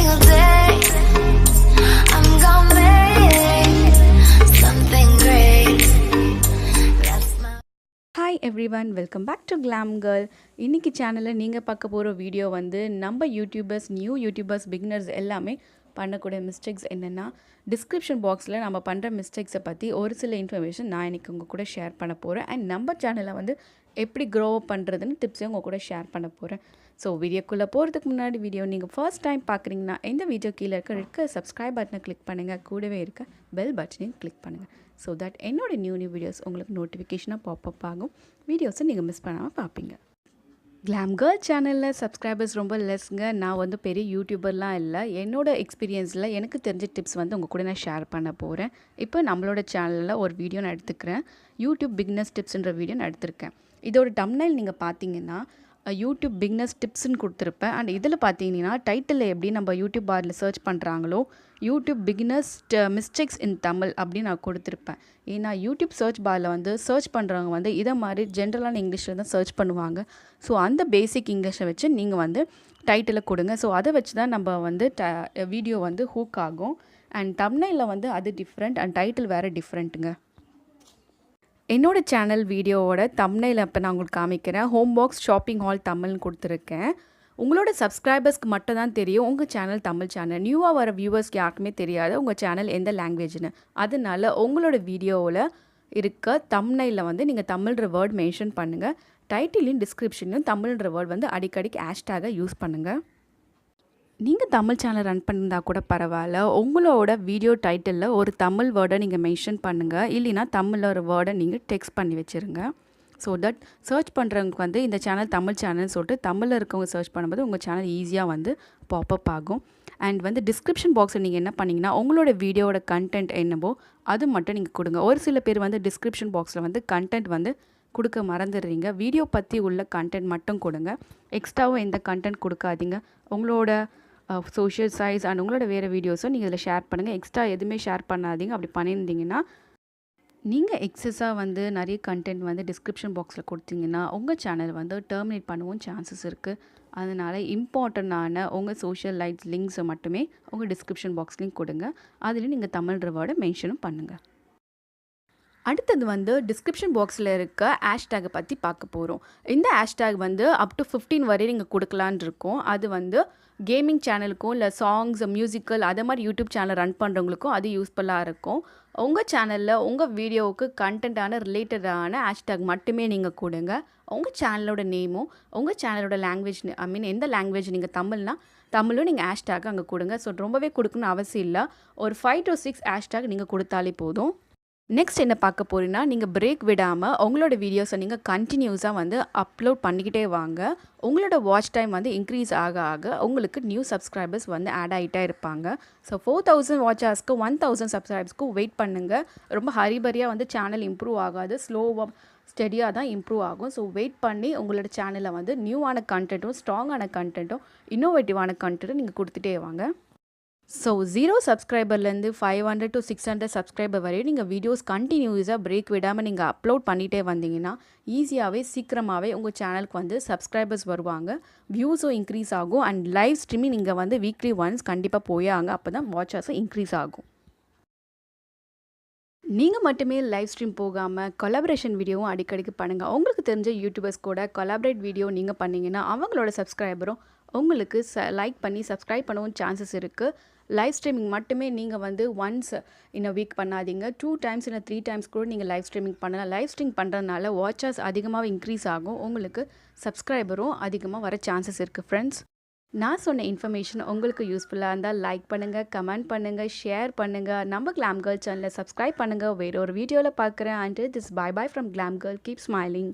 single day I'm gonna make something great. That's my Hi everyone, welcome back to Glam Girl. இன்னைக்கு சேனலில் நீங்கள் பார்க்க போகிற video வந்து நம்ம யூடியூபர்ஸ், நியூ யூடியூபர்ஸ், பிகினர்ஸ் எல்லாமே பண்ணக்கூடிய மிஸ்டேக்ஸ் என்னென்னா, டிஸ்கிரிப்ஷன் பாக்ஸில் நம்ம பண்ணுற மிஸ்டேக்ஸை பற்றி ஒரு சில இன்ஃபர்மேஷன் நான் இன்றைக்கி உங்கள் கூட ஷேர் பண்ண போகிறேன். அண்ட் நம்ம சேனலில் வந்து எப்படி க்ரோ அப் பண்ணுறதுன்னு டிப்ஸையும் உங்கள் கூட ஷேர் பண்ண போகிறேன். ஸோ வீடியோக்குள்ளே போகிறதுக்கு முன்னாடி வீடியோ நீங்கள் ஃபர்ஸ்ட் டைம் பார்க்குறீங்கன்னா இந்த வீடியோ கீழே இருக்க சப்ஸ்கிரைப் பட்டனை கிளிக் பண்ணுங்கள், கூடவே இருக்க பெல் பட்டனையும் கிளிக் பண்ணுங்கள். ஸோ தட் என்னோடய நியூ வீடியோஸ் உங்களுக்கு நோட்டிஃபிகேஷனாக பாப்அப் ஆகும், வீடியோஸை நீங்கள் மிஸ் பண்ணாமல் பார்ப்பீங்க. கிளாம் கேர்ள் சேனலில் சப்ஸ்கிரைபர்ஸ் ரொம்ப லெஸ்ங்க. நான் வந்து பெரிய யூடியூபர்லாம் இல்லை. என்னோடய எக்ஸ்பீரியன்ஸில் எனக்கு தெரிஞ்ச டிப்ஸ் வந்து உங்கள் கூட நான் ஷேர் பண்ண போகிறேன். இப்போ நம்மளோட சேனலில் ஒரு வீடியோ நான் எடுத்துக்கிறேன். யூடியூப் பிகினர்ஸ் டிப்ஸ்ன்ற வீடியோ நான் எடுத்திருக்கேன். இதோட தம்ப்நெயில் நீங்கள் பார்த்தீங்கன்னா யூடியூப் பிகினர்ஸ் டிப்ஸ்ன்னு கொடுத்துருப்பேன். அண்ட் இதில் பார்த்தீங்கன்னா டைட்டிலில் எப்படி நம்ம யூடியூப் பாரில் சர்ச் பண்ணுறாங்களோ YouTube beginners mistakes in Tamil அப்படின்னு நான் கொடுத்துருப்பேன். ஏன்னா யூடியூப் சர்ச் பாரில் வந்து சர்ச் பண்ணுறவங்க வந்து இதை மாதிரி ஜென்ரலான இங்கிலீஷில் தான் சர்ச் பண்ணுவாங்க. ஸோ அந்த பேசிக் இங்கிலீஷை வச்சு நீங்கள் வந்து டைட்டில் கொடுங்க. ஸோ அதை வச்சு தான் நம்ம வந்து வீடியோ வந்து ஹூக் ஆகும். அண்ட் தம்ப்நெயிலில் வந்து அது டிஃப்ரெண்ட் அண்ட் டைட்டில் வேறு டிஃப்ரெண்ட்டுங்க. என்னோட சேனல் வீடியோவோட தம்ப்நெயில் இப்போ நான் உங்களுக்கு காமிக்கிறேன். ஹோம் பாக்ஸ் ஷாப்பிங் ஹால் தமிழ்னு கொடுத்துருக்கேன். உங்களோட சப்ஸ்கிரைபர்ஸ்க்கு மட்டும் தான் தெரியும் உங்கள் சேனல் தமிழ் சேனல். நியூவாக வர வியூவர்ஸ்க்கு யாருக்குமே தெரியாது உங்கள் சேனல் எந்த லாங்குவேஜ்னு. அதனால உங்களோட வீடியோவில் இருக்க தம்ப்நெயிலில் வந்து நீங்கள் தமிழ்ன்ற வேர்ட் மென்ஷன் பண்ணுங்கள். டைட்டிலையும் டிஸ்கிரிப்ஷன்லையும் தமிழ்ன்ற வேர்ட் வந்து அடிக்கடிக்கு ஹேஷ்டேகை யூஸ் பண்ணுங்கள். நீங்கள் தமிழ் சேனல் ரன் பண்ணியிருந்தால் கூட பரவாயில்ல, உங்களோட வீடியோ டைட்டிலில் ஒரு தமிழ் வேர்டை நீங்கள் மென்ஷன் பண்ணுங்கள். இல்லைனா தமிழில் ஒரு வேர்டை நீங்கள் டெக்ஸ்ட் பண்ணி வச்சுருங்க. ஸோ தட் சர்ச் பண்ணுறவங்களுக்கு வந்து இந்த சேனல் தமிழ் சேனல்னு சொல்லிட்டு தமிழில் இருக்கவங்க சர்ச் பண்ணும்போது உங்கள் சேனல் ஈஸியாக வந்து பாப்அப் ஆகும். அண்ட் வந்து டிஸ்கிரிப்ஷன் பாக்ஸில் நீங்கள் என்ன பண்ணிங்கன்னா உங்களோட வீடியோவோட கண்டென்ட் என்னவோ அது மட்டும் நீங்கள் கொடுங்க. ஒரு சில பேர் வந்து டிஸ்கிரிப்ஷன் பாக்ஸில் வந்து கண்டென்ட் வந்து கொடுக்க மறந்துடுறீங்க. வீடியோ பற்றி உள்ள கண்டென்ட் மட்டும் கொடுங்க. எக்ஸ்ட்ராவும் எந்த கண்டென்ட் கொடுக்காதீங்க. உங்களோட சோஷியல் சைஸ் அண்ட் உங்களோட வேறு வீடியோஸும் நீங்கள் இதில் ஷேர் பண்ணுங்கள். எக்ஸ்ட்ரா எதுவுமே ஷேர் பண்ணாதீங்க. அப்படி பண்ணியிருந்தீங்கன்னா நீங்கள் எக்ஸஸாக வந்து நிறைய கண்டென்ட் வந்து டிஸ்கிரிப்ஷன் பாக்ஸில் கொடுத்தீங்கன்னா உங்கள் சேனல் வந்து டெர்மினேட் பண்ணவும் சான்சஸ் இருக்குது. அதனால் இம்பார்ட்டண்ட்டான உங்கள் சோஷியல் லைட்ஸ் லிங்க்ஸை மட்டுமே உங்கள் டிஸ்கிரிப்ஷன் பாக்ஸ்லேயும் கொடுங்க. அதுலேயும் நீங்கள் தமிழ்ன்ற வேர்டை மென்ஷனும் பண்ணுங்கள். அடுத்தது வந்து டிஸ்கிரிப்ஷன் பாக்ஸில் இருக்க ஹேஷ்டேகை பற்றி பார்க்க போகிறோம். இந்த ஹேஷ்டேக் வந்து அப் டு 15 வரை நீங்கள் கொடுக்கலான் இருக்கோம். அது வந்து கேமிங் சேனலுக்கும் இல்லை சாங்ஸ், மியூசிக்கல் அதை மாதிரி யூடியூப் சேனல் ரன் பண்ணுறவங்களுக்கும் அது யூஸ்ஃபுல்லாக இருக்கும். உங்கள் சேனலில் உங்கள் வீடியோவுக்கு கண்டென்ட்டான ரிலேட்டடான ஹேஷ்டேக் மட்டுமே நீங்கள் கொடுங்க. உங்கள் சேனலோட நேமும் உங்கள் சேனலோட லாங்குவேஜ் எந்த லாங்குவேஜ் நீங்கள் தமிழ்னா தமிழும் நீங்கள் ஹேஷ்டேக் அங்கே கொடுங்க. ஸோ ரொம்பவே கொடுக்கணும்னு அவசியம் இல்லை. ஒரு 5 to 6 ஹேஷ்டேக் நீங்கள் கொடுத்தாலே போதும். நெக்ஸ்ட் என்ன பார்க்க போகிறீங்கன்னா, நீங்கள் பிரேக் விடாமல் உங்களோட வீடியோஸை நீங்கள் கண்டினியூஸாக வந்து அப்லோட் பண்ணிக்கிட்டே வாங்க. உங்களோட வாட்ச் டைம் வந்து இன்க்ரீஸ் ஆக ஆக உங்களுக்கு நியூ சப்ஸ்கிரைபர்ஸ் வந்து ஆட் ஆகிட்டே இருப்பாங்க. ஸோ 4000 வாட்ச் ஹவர்ஸ்க்கு 1000 சப்ஸ்கிரைபர்ஸ்க்கு வெயிட் பண்ணுங்கள். ரொம்ப ஹரிபரியாக வந்து சேனல் இம்ப்ரூவ் ஆகாது, ஸ்லோவாக ஸ்டெடியாக தான் இம்ப்ரூவ் ஆகும். ஸோ வெயிட் பண்ணி உங்களோட சேனலில் வந்து நியூவான கண்டென்ட்டும் ஸ்ட்ராங்கான கண்டென்ட்டும் இன்னோவேட்டிவான கண்டென்ட்டும் நீங்கள் கொடுத்துட்டே வாங்க. ஸோ 0 சப்ஸ்கிரைபர்லேருந்து 500 to 600 சப்ஸ்கிரைபர் வரையும் நீங்கள் வீடியோஸ் கண்டினியூஸாக பிரேக் விடாமல் நீங்கள் அப்லோட் பண்ணிகிட்டே வந்தீங்கன்னா ஈஸியாகவே சீக்கிரமாகவே உங்கள் சேனலுக்கு வந்து சப்ஸ்கிரைபர்ஸ் வருவாங்க, வியூஸும் இன்க்ரீஸ் ஆகும். அண்ட் லைவ் ஸ்ட்ரீமிங் நீங்கள் வந்து வீக்லி ஒன்ஸ் கண்டிப்பாக போயாங்க. அப்போ தான் வாட்சர்ஸும் இன்க்ரீஸ் ஆகும். நீங்கள் மட்டுமே லைவ் ஸ்ட்ரீம் போகாமல் கொலாபரேஷன் வீடியோவும் அடிக்கடிக்கு பண்ணுங்கள். உங்களுக்கு தெரிஞ்ச யூடியூபர்ஸ் கூட கொலாபரேட் வீடியோ நீங்கள் பண்ணிங்கன்னா அவங்களோட சப்ஸ்கிரைபரும் உங்களுக்கு லைக் பண்ணி சப்ஸ்கிரைப் பண்ணவும் சான்சஸ் இருக்குது. லைவ் ஸ்ட்ரீமிங் மட்டுமே நீங்கள் வந்து ஒன்ஸ் இன் அ வீக் பண்ணாதீங்க. 2 times இல்லை 3 times கூட நீங்கள் லைவ் ஸ்ட்ரீமிங் பண்ணலாம். லைவ் ஸ்ட்ரீம் பண்ணுறதுனால வாட்சர்ஸ் அதிகமாக இன்க்ரீஸ் ஆகும், உங்களுக்கு சப்ஸ்கிரைபரும் அதிகமாக வர சான்சஸ் இருக்குது. ஃப்ரெண்ட்ஸ், நான் சொன்ன இன்ஃபர்மேஷன் உங்களுக்கு யூஸ்ஃபுல்லாக இருந்தால் லைக் பண்ணுங்கள், கமெண்ட் பண்ணுங்கள், ஷேர் பண்ணுங்கள். நம்ம கிளாம் கேர்ள் சேனலை சப்ஸ்கிரைப் பண்ணுங்கள். வேறு ஒரு வீடியோவில் பார்க்குறேன். And this bye bye from glam girl. Keep smiling.